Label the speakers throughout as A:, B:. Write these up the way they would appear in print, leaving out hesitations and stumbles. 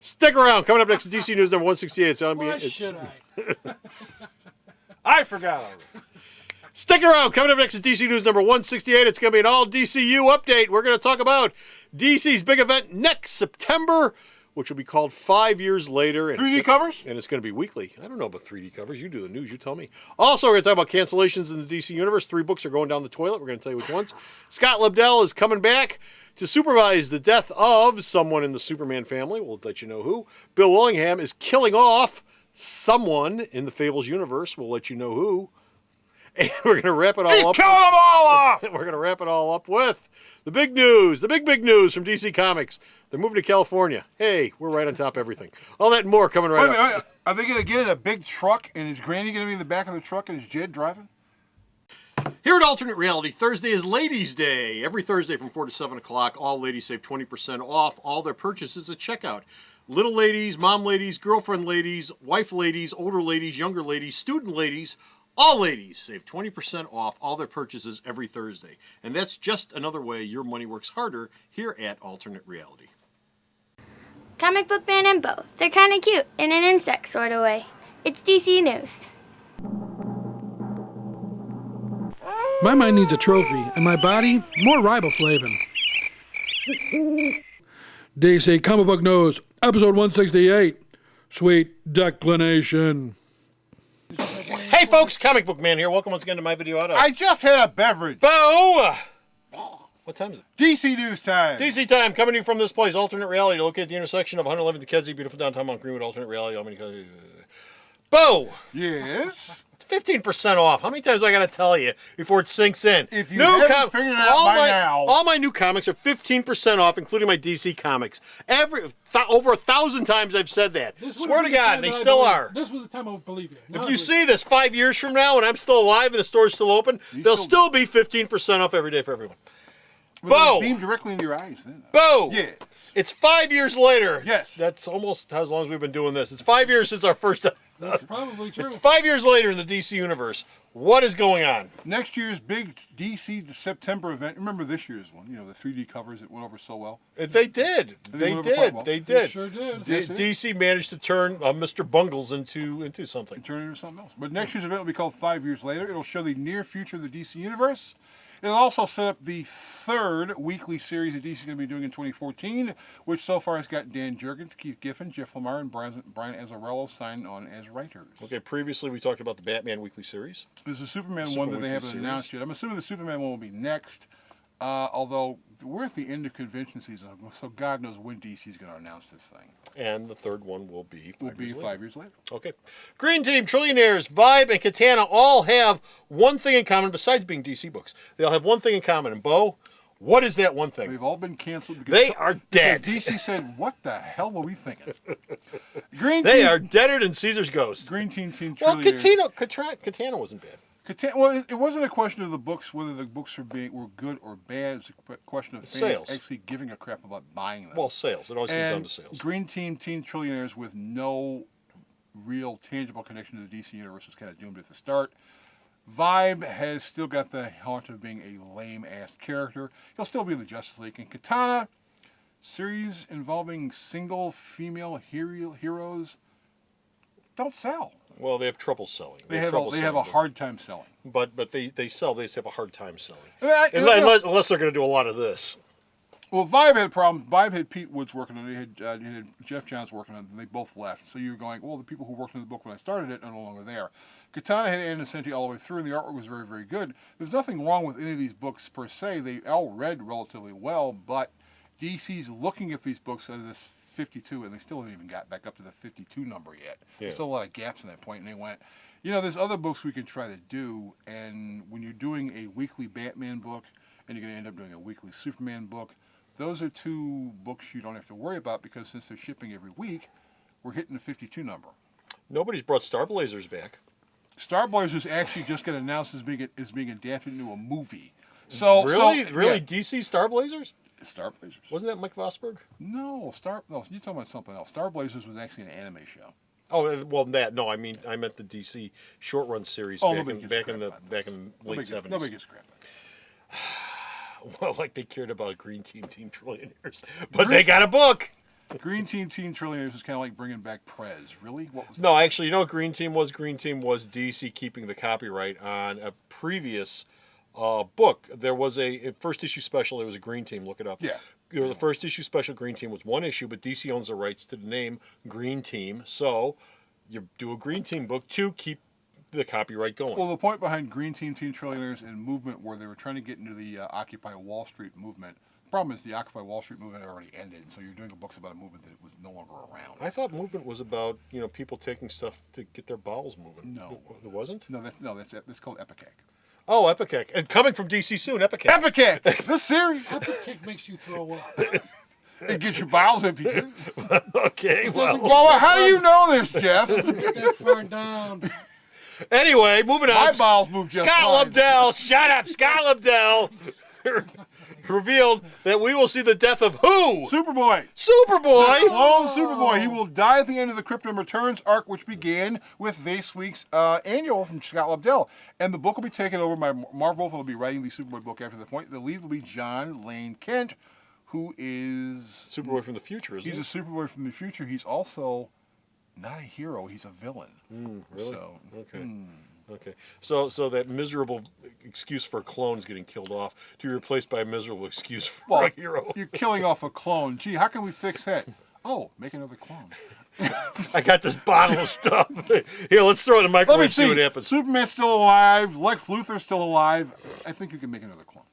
A: Stick around. Coming up next is DC News number 168. It's on
B: Why should I?
C: I forgot already.
A: Stick around. Coming up next is DC News number 168. It's going to be an all DCU update. We're going to talk about DC's big event next September, which will be called 5 Years Later. And
C: 3D covers?
A: And it's going to be weekly. I don't know about 3D covers. You do the news. You tell me. Also, we're going to talk about cancellations in the DC universe. 3 books are going down the toilet. We're going to tell you which ones. Scott Lobdell is coming back to supervise the death of someone in the Superman family. We'll let you know who. Bill Willingham is killing off someone in the Fables universe. We'll let you know who. And we're going to wrap it all
C: He's
A: up.
C: killing them all off!
A: We're going to wrap it all up with the big news, the big news from DC Comics. They're moving to California. Hey, we're right on top of everything. All that and more coming right up.
C: Wait a minute. Are they going to get in a big truck, and is Granny going to be in the back of the truck, and is Jed driving?
A: Here at Alternate Reality, Thursday is Ladies' Day. Every Thursday from 4 to 7 o'clock, all ladies save 20% off all their purchases at checkout. Little ladies, mom ladies, girlfriend ladies, wife ladies, older ladies, younger ladies, student ladies, all ladies save 20% off all their purchases every Thursday. And that's just another way your money works harder here at Alternate Reality.
D: Comic book man and both. They're kind of cute in an insect sort of way. It's DC News.
B: My mind needs a trophy, and my body, more riboflavin. DC Comic Book News, episode 168, Sweet Declination.
A: Hey folks, Comic Book Man here. Welcome once again to my video auto.
C: I just had a beverage.
A: Bo! What time is it?
C: DC News time.
A: DC time, coming to you from this place, Alternate Reality, located at the intersection of 111th and Kedzie, beautiful downtown Mount Greenwood, Alternate Reality. How many? Bo!
C: Yes?
A: It's 15% off. How many times do I got to tell you before it sinks in?
C: If you haven't figured it out by now.
A: All my new comics are 15% off, including my DC comics. Over 1,000 times I've said that. Swear to God, they still are.
B: This was the time I would believe you.
A: If you see this 5 years from now and I'm still alive and the store's still open, they'll still be 15% off every day for everyone.
C: Bo! Beam directly into your eyes then.
A: Bo!
C: Yeah.
A: It's 5 years later.
C: Yes.
A: That's almost as long as we've been doing this. It's 5 years since our first...
B: That's probably true.
A: It's 5 years later in the DC universe. What is going on?
C: Next year's big DC September event. Remember this year's one? You know, the 3D covers that went over so well.
A: They did. They did.
B: They sure did.
A: DC managed to turn Mr. Bungles into something.
C: Turn it into something else. But next year's event will be called 5 Years Later. It'll show the near future of the DC universe. It'll also set up the 3rd weekly series that DC is going to be doing in 2014, which so far has got Dan Jurgens, Keith Giffen, Jeff Lemire, and Brian Azzarello signed on as writers.
A: Okay, previously we talked about the Batman weekly series.
C: There's a Superman one that they haven't announced yet. I'm assuming the Superman one will be next, although we're at the end of convention season, so God knows when DC is going to announce this thing.
A: And the 3rd one will be
C: 5 years later.
A: Okay. Green Team, Trillionaires, Vibe, and Katana all have one thing in common besides being DC books. They all have one thing in common. And Bo, what is that one thing?
C: They've all been canceled.
A: They are dead.
C: Because DC said, what the hell were we thinking?
A: They are deader than Caesar's ghost.
C: Green Team,
A: Well,
C: Trillionaires.
A: Katana wasn't bad.
C: Well, it wasn't a question of the books, whether the books were good or bad. It's a question of fans
A: sales.
C: actually giving a crap about buying them.
A: Well, sales. It always comes down to sales.
C: Green Team, Teen Trillionaires with no real tangible connection to the DC universe was kind of doomed at the start. Vibe has still got the haunt of being a lame-ass character. He'll still be in the Justice League. And Katana, series involving single female heroes, don't sell.
A: Well, they have trouble selling.
C: They have a hard time selling.
A: But they sell. They just have a hard time selling.
C: Unless
A: they're going to do a lot of this.
C: Well, Vibe had a problem. Vibe had Pete Woods working on it. He had Jeff Johns working on it, and they both left. So you're going, well, the people who worked on the book when I started it are no longer there. Katana had Ann Nocenti all the way through, and the artwork was very, very good. There's nothing wrong with any of these books per se. They all read relatively well, but DC's looking at these books as this 52, and they still haven't even got back up to the 52 number yet. Yeah. There's still a lot of gaps in that point, and they went, there's other books we can try to do, and when you're doing a weekly Batman book, and you're going to end up doing a weekly Superman book, those are 2 books you don't have to worry about, because since they're shipping every week, we're hitting the 52 number.
A: Nobody's brought Star Blazers back.
C: Star Blazers actually just got announced as being adapted into a movie. So
A: really,
C: yeah.
A: DC Star Blazers?
C: Star Blazers.
A: Wasn't that Mike Vosberg?
C: No, you're talking about something else. Star Blazers was actually an anime show.
A: Oh well, I meant the DC short run series back in the late 70s.
C: Nobody gets crap.
A: Well, like they cared about Green Team, Teen Trillionaires, but they got a book.
C: Green Team Teen Trillionaires is kind of like bringing back Prez. Really? What was
A: No, actually, you know what Green Team was? Green Team was DC keeping the copyright on a previous book. There was a first issue special. There was a Green Team. Look it up.
C: Yeah.
A: You know, the first issue special Green Team was one issue, but DC owns the rights to the name Green Team. So you do a Green Team book to keep the copyright going.
C: Well, the point behind Green Team Teen Trillionaires and Movement, where they were trying to get into the Occupy Wall Street movement. The problem is the Occupy Wall Street movement had already ended, so you're doing books about a movement that was no longer around.
A: I thought Movement was about, you know, people taking stuff to get their bowels moving.
C: No.
A: It wasn't?
C: That's called Epicac.
A: Oh, Epicac. And coming from DC soon, Epicac.
C: Epicac! This series!
B: Epic makes you throw up.
C: It gets your bowels empty, too.
A: Okay, well.
C: Well, how do you know this, Jeff?
B: Get that far down.
A: Anyway, moving on.
C: My bowels move just
A: Scott
C: fine.
A: Lobdell, shut up. Scott Lobdell revealed that we will see the death of who?
C: Superboy!
A: Superboy.
C: Clone Superboy. He will die at the end of the Krypton Returns arc, which began with this week's annual from Scott Lobdell. And the book will be taken over by Marv Wolfman, will be writing the Superboy book after the point. The lead will be John Lane Kent, who is...
A: Superboy from the future, isn't
C: He's
A: he?
C: a Superboy from the future. He's also not a hero. He's a villain.
A: Really?
C: So,
A: Okay. Okay. So that miserable excuse for clones getting killed off to be replaced by a miserable excuse for a hero.
C: You're killing off a clone. Gee, how can we fix that? Oh, make another clone.
A: I got this bottle of stuff. Here, let's throw it in the
C: Let me
A: microwave, see
C: see.
A: what happens.
C: Superman's still alive. Lex Luthor's still alive. I think you can make another clone.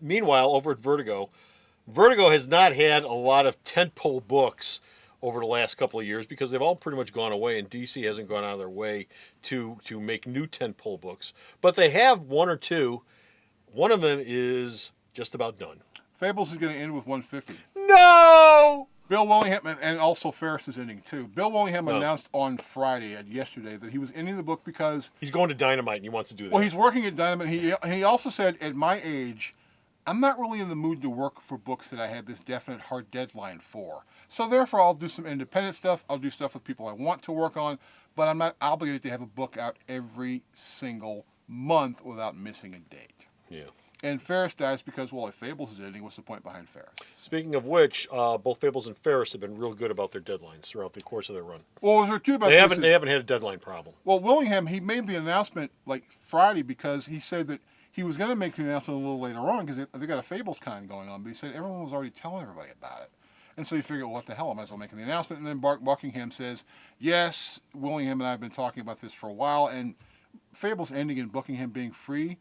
A: Meanwhile, over at Vertigo has not had a lot of tentpole books over the last couple of years because they've all pretty much gone away, and DC hasn't gone out of their way to make new tentpole books. But they have one or two. One of them is just about done.
C: Fables is going to end with 150.
A: No!
C: Bill Willingham, and also Ferris is ending too. Bill Willingham announced on Friday, yesterday, that he was ending the book because...
A: He's going to Dynamite, and he wants to do that.
C: Well, he's working at Dynamite. He also said, at my age, I'm not really in the mood to work for books that I had this definite hard deadline for. So therefore, I'll do some independent stuff. I'll do stuff with people I want to work on, but I'm not obligated to have a book out every single month without missing a date.
A: Yeah.
C: And Ferris dies because, well, if Fables is ending, what's the point behind Ferris?
A: Speaking of which, both Fables and Ferris have been real good about their deadlines throughout the course of their run.
C: Well, what was cute about
A: They
C: this
A: haven't
C: is-
A: had a deadline problem.
C: Well, Willingham, he made the announcement like Friday because he said that he was going to make the announcement a little later on because they got a Fables con going on, but he said everyone was already telling everybody about it. And so he figured, well, what the hell, I might as well make the announcement. And then Bart Buckingham says, yes, Willingham and I have been talking about this for a while, and Fables ending and Buckingham being free,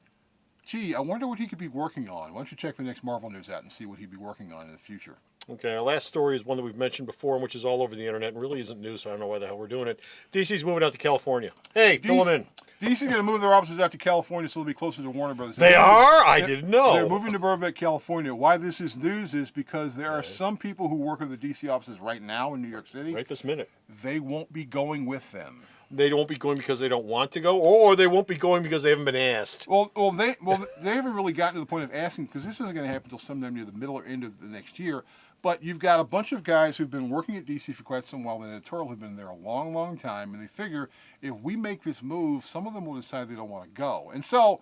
C: gee, I wonder what he could be working on. Why don't you check the next Marvel news out and see what he'd be working on in the future.
A: Okay, our last story is one that we've mentioned before, and which is all over the internet and really isn't news, so I don't know why the hell we're doing it. DC's moving out to California. Hey, fill them in.
C: DC's going to move their offices out to California so they'll be closer to Warner Brothers.
A: They are? I didn't know.
C: They're moving to Burbank, California. Why this is news is because there are some people who work at the DC offices right now in New York City.
A: Right this minute.
C: They won't be going with them.
A: They won't be going because they don't want to go, or they won't be going because they haven't been asked.
C: Well, they haven't really gotten to the point of asking because this isn't going to happen until sometime near the middle or end of the next year. But you've got a bunch of guys who've been working at DC for quite some while. The editorial have been there a long, long time, and they figure if we make this move, some of them will decide they don't want to go. And so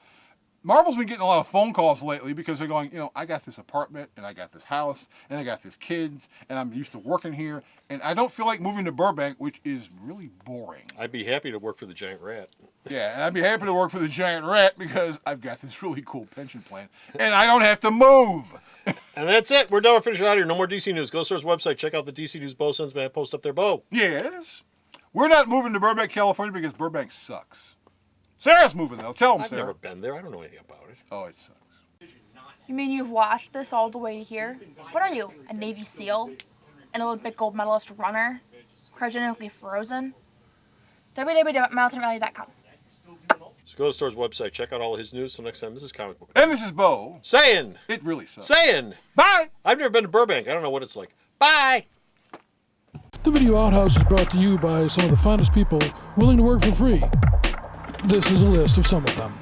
C: Marvel's been getting a lot of phone calls lately because they're going, I got this apartment, and I got this house, and I got these kids, and I'm used to working here, and I don't feel like moving to Burbank, which is really boring.
A: I'd be happy to work for the Giant Rat.
C: Yeah, and I'd be happy to work for the Giant Rat because I've got this really cool pension plan, and I don't have to move.
A: And that's it. We're done. We're finished out here. No more DC news. Go to our website. Check out the DC News Bo sends man post up there. Bo.
C: Yes. We're not moving to Burbank, California because Burbank sucks. Sarah's moving, though. Tell them,
A: I've
C: Sarah.
A: never been there. I don't know anything about it.
C: Oh, it sucks.
E: You mean you've watched this all the way to here? What are you, a Navy SEAL? An Olympic gold medalist runner? Cryogenically frozen? www.mountainrally.com.
A: So go to the store's website. Check out all of his news. So next time, this is Comic Book.
C: And this is Bo.
A: Saying.
C: It really sucks.
A: Saying.
C: Bye.
A: I've never been to Burbank. I don't know what it's like. Bye.
B: The Video Outhouse is brought to you by some of the finest people willing to work for free. This is a list of some of them.